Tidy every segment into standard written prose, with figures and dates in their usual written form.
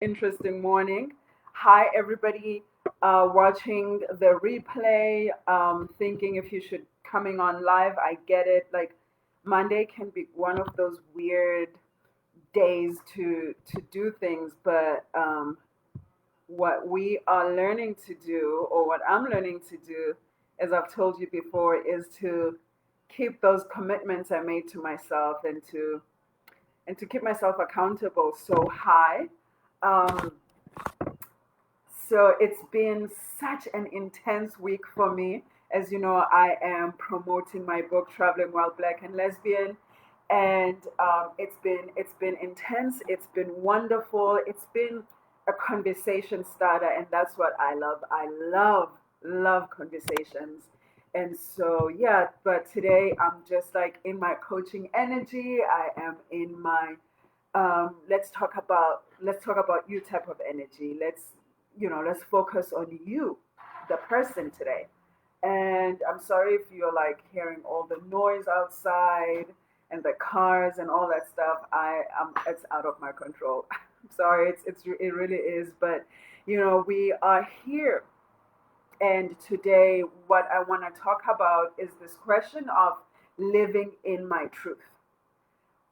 interesting morning. Hi, everybody watching the replay, thinking if you should coming on live. I get it. Like Monday can be one of those weird days to do things, but what we are learning to do, or what I'm learning to do, as I've told you before, is to keep those commitments I made to myself and to keep myself accountable. So hi. Um, so it's been such an intense week for me. As you know, I am promoting my book, Traveling While Black and Lesbian, and it's been intense. It's been wonderful. It's been a conversation starter, and that's what I love. I love conversations, and so yeah. But today I'm just like in my coaching energy. I am in my let's talk about you type of energy. Let's focus on you, the person today. And I'm sorry if you're like hearing all the noise outside and the cars and all that stuff. It's out of my control. I'm sorry, it really is. But we are here, and today what I want to talk about is this question of living in my truth.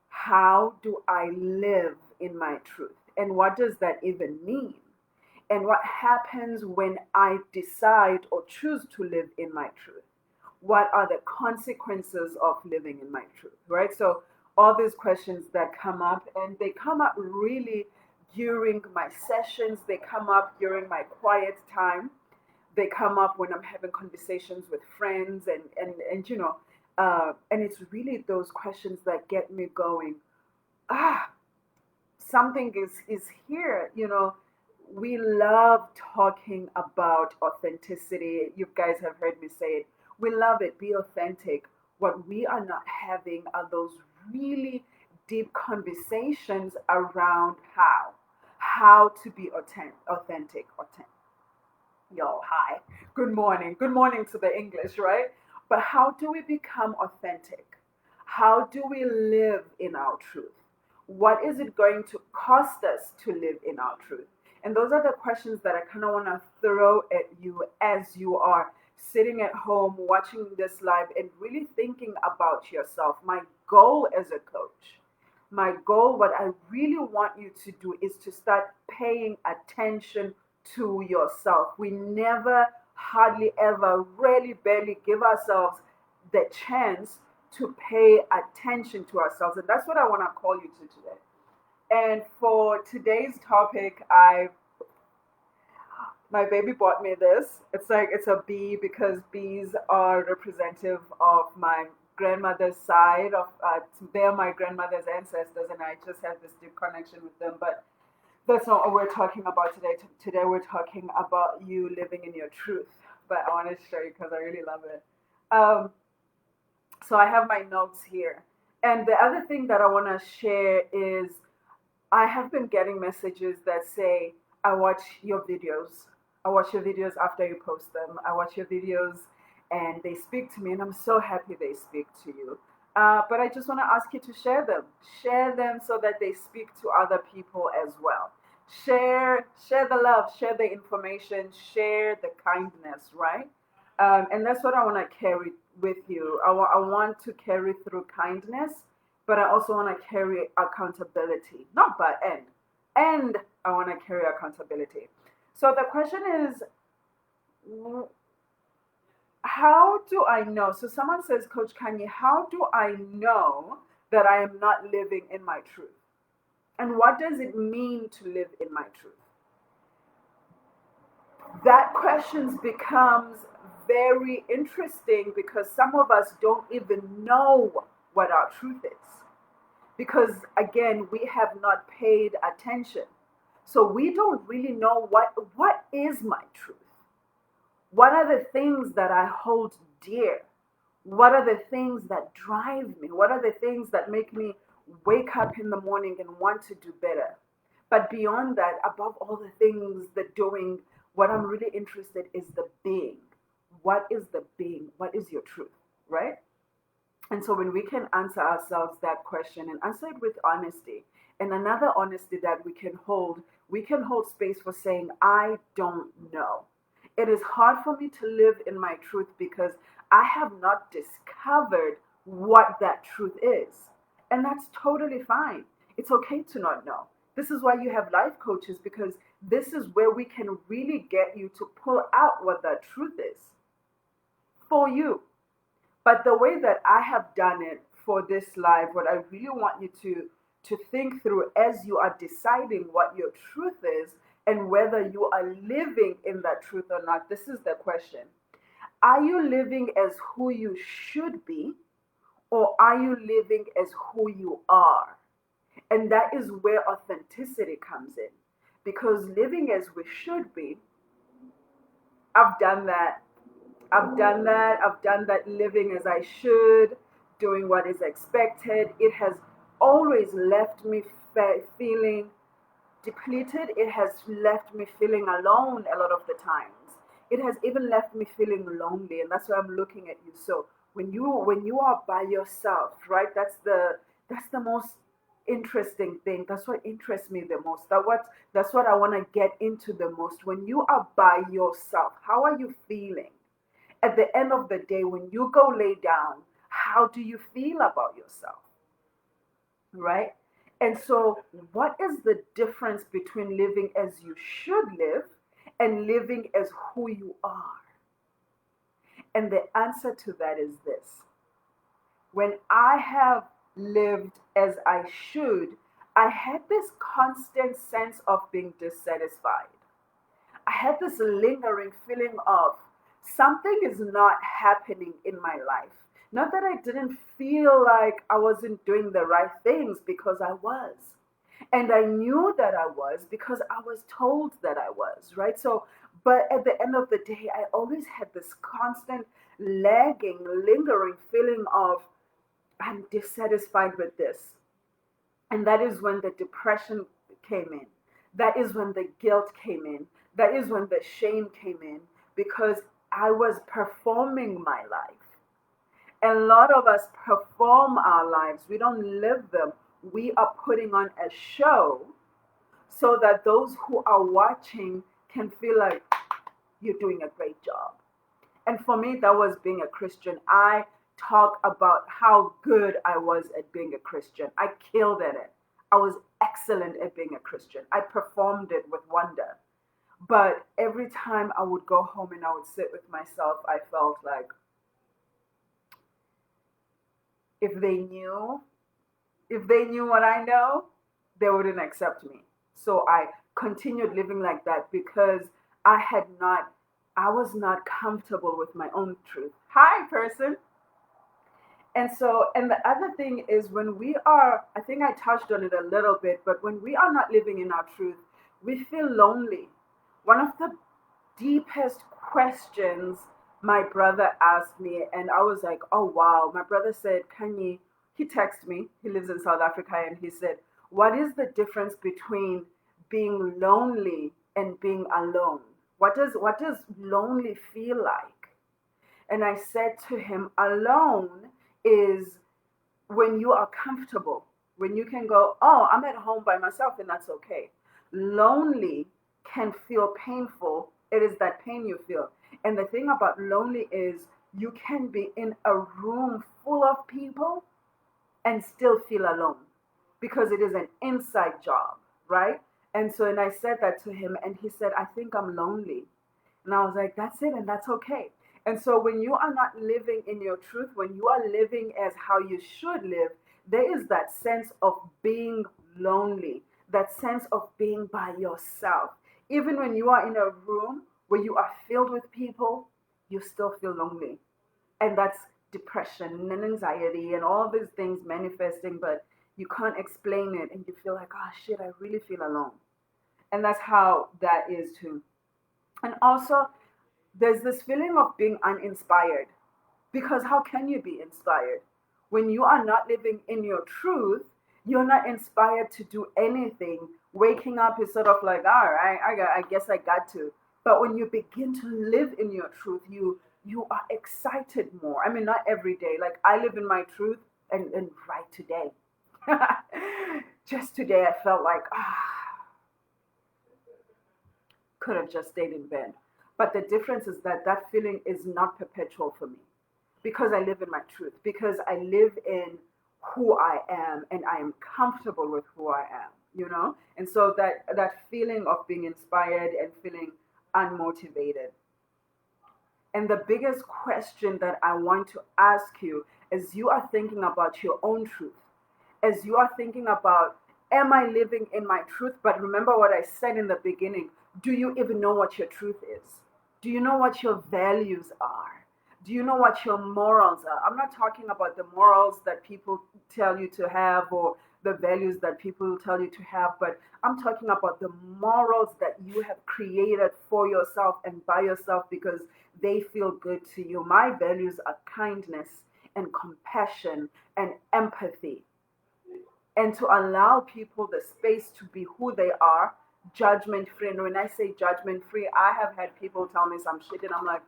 How do I live in my truth? And what does that even mean? And what happens when I decide or choose to live in my truth? What are the consequences of living in my truth, right? So, all these questions that come up, and they come up really during my sessions, they come up during my quiet time, they come up when I'm having conversations with friends, and it's really those questions that get me going. Ah, something is here. We love talking about authenticity. You guys have heard me say it. We love it. Be authentic. What we are not having are those really deep conversations around how to be authentic. Yo, hi. Good morning to the English, right? But how do we become authentic? How do we live in our truth? What is it going to cost us to live in our truth? And those are the questions that I kind of want to throw at you as you are sitting at home watching this live and really thinking about yourself. My goal as a coach, my goal, what I really want you to do is to start paying attention to yourself. We never, hardly ever, really, barely give ourselves the chance to pay attention to ourselves. And that's what I want to call you to today. And for today's topic, my baby bought me this. It's like it's a bee because bees are representative of my grandmother's side of they're my grandmother's ancestors, and I just have this deep connection with them. But that's not what we're talking about today. Today we're talking about you living in your truth. But I want to show you because I really love it. Um, so I have my notes here. And the other thing that I want to share is I have been getting messages that say, I watch your videos. I watch your videos after you post them. I watch your videos and they speak to me, and I'm so happy they speak to you. But I just want to ask you to share them. Share them so that they speak to other people as well. Share the love, share the information, share the kindness, right? And that's what I want to carry with you. I want to carry through kindness, but I also want to carry accountability, not but and I want to carry accountability. So the question is, how do I know? So someone says, Coach Khanyi, how do I know that I am not living in my truth? And what does it mean to live in my truth? That question becomes very interesting because some of us don't even know what our truth is. Because again, we have not paid attention. So we don't really know what is my truth. What are the things that I hold dear? What are the things that drive me? What are the things that make me wake up in the morning and want to do better? But beyond that, above all the things, the doing, what I'm really interested is the being. What is the being? What is your truth? Right? And so when we can answer ourselves that question and answer it with honesty, and another honesty that we can hold We can hold space for saying, I don't know. It is hard for me to live in my truth because I have not discovered what that truth is. And that's totally fine. It's okay to not know. This is why you have life coaches, because this is where we can really get you to pull out what that truth is for you. But the way that I have done it for this live, what I really want you to think through as you are deciding what your truth is and whether you are living in that truth or not. This is the question. Are you living as who you should be, or are you living as who you are? And that is where authenticity comes in. Because living as we should be, I've done that. I've done that. I've done that living as I should, doing what is expected. It has always left me feeling depleted. It has left me feeling alone a lot of the times. It has even left me feeling lonely, and that's why I'm looking at you. So when you are by yourself, right? That's the most interesting thing. That's what interests me the most. That's what I want to get into the most. When you are by yourself, how are you feeling? At the end of the day, when you go lay down, how do you feel about yourself? Right? And so, what is the difference between living as you should live and living as who you are? And the answer to that is this: when I have lived as I should, I had this constant sense of being dissatisfied. I had this lingering feeling of something is not happening in my life. Not that I didn't feel like I wasn't doing the right things, because I was. And I knew that I was because I was told that I was, right? So, but at the end of the day, I always had this constant lagging, lingering feeling of I'm dissatisfied with this. And that is when the depression came in. That is when the guilt came in. That is when the shame came in, because I was performing my life. And a lot of us perform our lives, we don't live them. We are putting on a show so that those who are watching can feel like you're doing a great job. And for me, that was being a Christian. I talk about how good I was at being a Christian. I killed at it. I was excellent at being a Christian. I performed it with wonder. But every time I would go home and I would sit with myself, I felt like if they knew, if they knew what I know, they wouldn't accept me. So I continued living like that because I had not, I was not comfortable with my own truth. Hi, person. And so, and the other thing is when we are, I think I touched on it a little bit, but when we are not living in our truth, we feel lonely. One of the deepest questions my brother asked me, and I was like, oh wow. My brother said, Khanyi, he texted me, he lives in South Africa, and he said, what is the difference between being lonely and being alone? What does lonely feel like? And I said to him, alone is when you are comfortable, when you can go, oh, I'm at home by myself and that's okay. Lonely can feel painful. It is that pain you feel. And the thing about lonely is you can be in a room full of people and still feel alone because it is an inside job, right? And so, and I said that to him, and he said, I think I'm lonely. And I was like, that's it, and that's okay. And so, when you are not living in your truth, when you are living as how you should live, there is that sense of being lonely, that sense of being by yourself. Even when you are in a room where you are filled with people, you still feel lonely. And that's depression and anxiety and all these things manifesting, but you can't explain it and you feel like, oh shit, I really feel alone. And that's how that is too. And also, there's this feeling of being uninspired, because how can you be inspired when you are not living in your truth? You're not inspired to do anything. Waking up is sort of like, all right, I guess I got to. But when you begin to live in your truth, you are excited more. I mean, not every day. Like I live in my truth, and right today, just today, I felt like, could have just stayed in bed. But the difference is that that feeling is not perpetual for me because I live in my truth, because I live in who I am and I am comfortable with who I am, you know? And so that feeling of being inspired and feeling unmotivated. And the biggest question that I want to ask you as you are thinking about your own truth, as you are thinking about, am I living in my truth? But remember what I said in the beginning. Do you even know what your truth is? Do you know what your values are? Do you know what your morals are? I'm not talking about the morals that people tell you to have or the values that people tell you to have, but I'm talking about the morals that you have created for yourself and by yourself because they feel good to you. My values are kindness and compassion and empathy, and to allow people the space to be who they are, judgment free. And when I say judgment free, I have had people tell me some shit, and I'm like,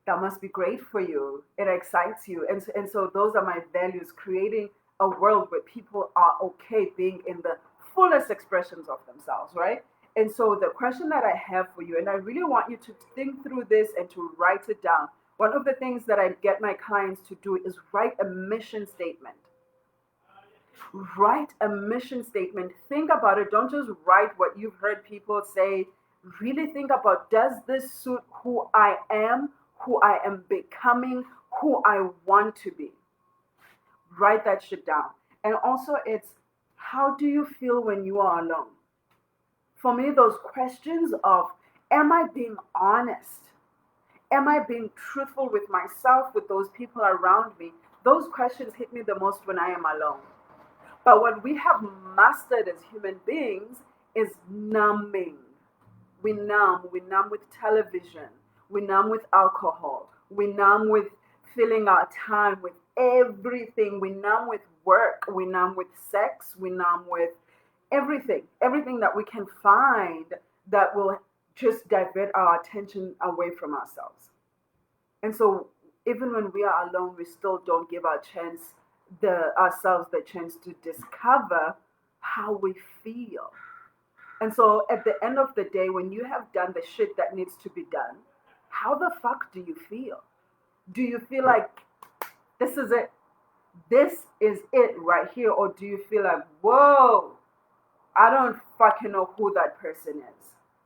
that must be great for you. It excites you. And so those are my values, creating a world where people are okay being in the fullest expressions of themselves, right? And so the question that I have for you, and I really want you to think through this and to write it down. One of the things that I get my clients to do is write a mission statement. Write a mission statement. Think about it. Don't just write what you've heard people say. Really think about, does this suit who I am, who I am becoming, who I want to be? Write that shit down. And also, it's, how do you feel when you are alone? For me, those questions of, am I being honest? Am I being truthful with myself, with those people around me? Those questions hit me the most when I am alone. But what we have mastered as human beings is numbing. We numb with television, we numb with alcohol, we numb with filling our time with everything, we numb with work, we numb with sex, we numb with everything that we can find that will just divert our attention away from ourselves. And so even when we are alone, we still don't give ourselves the chance to discover how we feel. And so at the end of the day, when you have done the shit that needs to be done, how the fuck do you feel? Do you feel like this is it? This is it right here? Or do you feel like, whoa, I don't fucking know who that person is,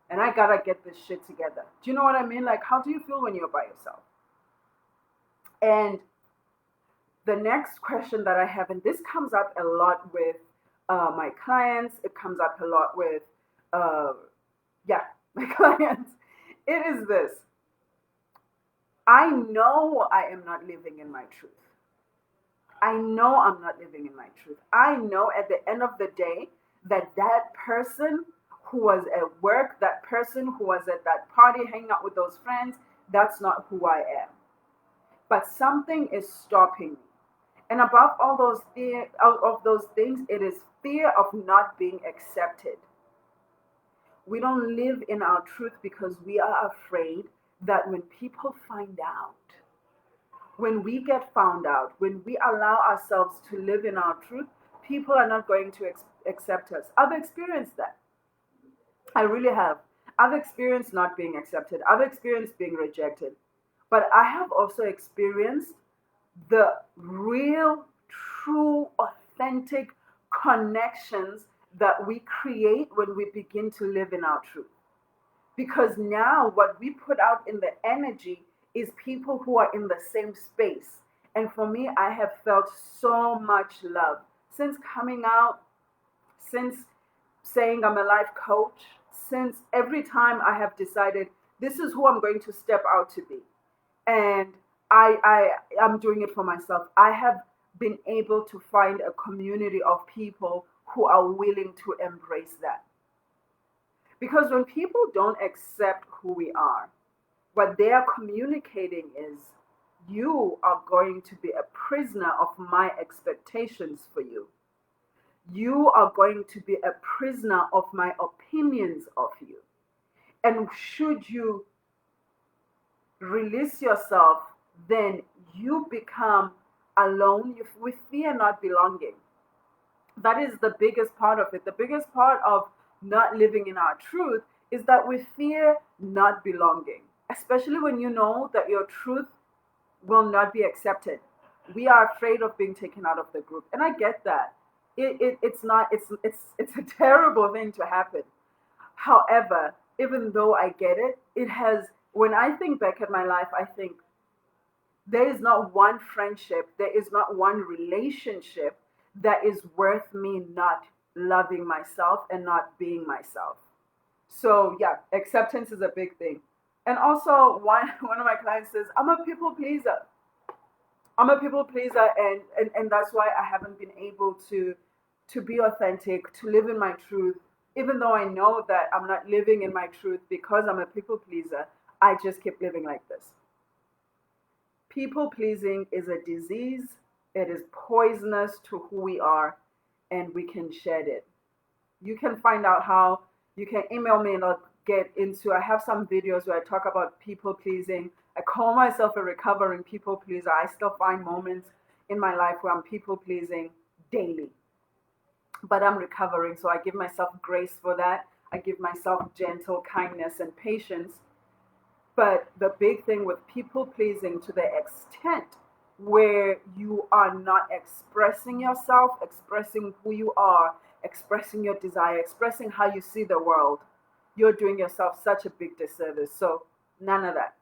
and I gotta get this shit together? Do you know what I mean? Like, how do you feel when you're by yourself? And the next question that I have, and this comes up a lot with my clients, it comes up a lot with, uh, yeah, my clients, it is this. I know I am not living in my truth. I know I'm not living in my truth. I know at the end of the day that that person who was at work, that person who was at that party hanging out with those friends, that's not who I am. But something is stopping me. And above all of those things, it is fear of not being accepted. We don't live in our truth because we are afraid that when people find out, when we get found out, when we allow ourselves to live in our truth, people are not going to accept us. I've experienced that. I really have. I've experienced not being accepted. I've experienced being rejected. But I have also experienced the real, true, authentic connections that we create when we begin to live in our truth. Because now what we put out in the energy is people who are in the same space. And for me, I have felt so much love since coming out, since saying I'm a life coach, since every time I have decided this is who I'm going to step out to be. And I'm doing it for myself. I have been able to find a community of people who are willing to embrace that. Because when people don't accept who we are, what they are communicating is, you are going to be a prisoner of my expectations for you. You are going to be a prisoner of my opinions of you. And should you release yourself, then you become alone with fear not belonging. That is the biggest part of it. The biggest part of not living in our truth is that we fear not belonging, especially when you know that your truth will not be accepted. We are afraid of being taken out of the group, and I get that. It's not it's a terrible thing to happen. However, even though I get it, it has. When I think back at my life, I think there is not one friendship, there is not one relationship that is worth me not loving myself and not being myself. So yeah, acceptance is a big thing. And also one of my clients says, I'm a people pleaser. I'm a people pleaser, and that's why I haven't been able to be authentic, to live in my truth. Even though I know that I'm not living in my truth because I'm a people pleaser, I just keep living like this. People pleasing is a disease. It is poisonous to who we are, and we can shed it. You can find out how. You can email me and I'll get into. I have some videos where I talk about people pleasing. I call myself a recovering people pleaser. I still find moments in my life where I'm people pleasing daily, but I'm recovering. So I give myself grace for that. I give myself gentle kindness and patience. But the big thing with people pleasing to the extent where you are not expressing yourself, expressing who you are, expressing your desire, expressing how you see the world, you're doing yourself such a big disservice. So, none of that.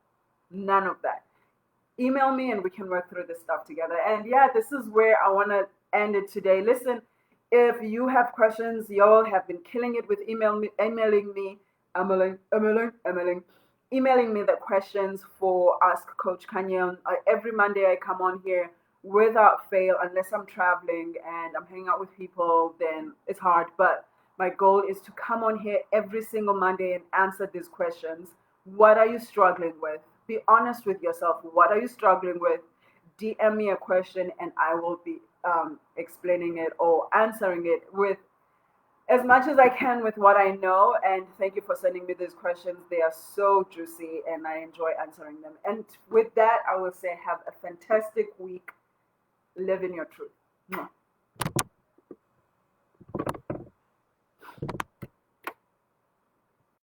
None of that. Email me and we can work through this stuff together. And yeah, this is where I want to end it today. Listen, if you have questions, y'all have been killing it with emailing me, emailing me the questions for Ask Coach Khanyi. Every Monday I come on here without fail, unless I'm traveling and I'm hanging out with people, then it's hard. But my goal is to come on here every single Monday and answer these questions. What are you struggling with? Be honest with yourself. What are you struggling with? DM me a question and I will be explaining it or answering it with as much as I can with what I know. And thank you for sending me these questions. They are so juicy and I enjoy answering them. And with that, I will say have a fantastic week. Live in your truth.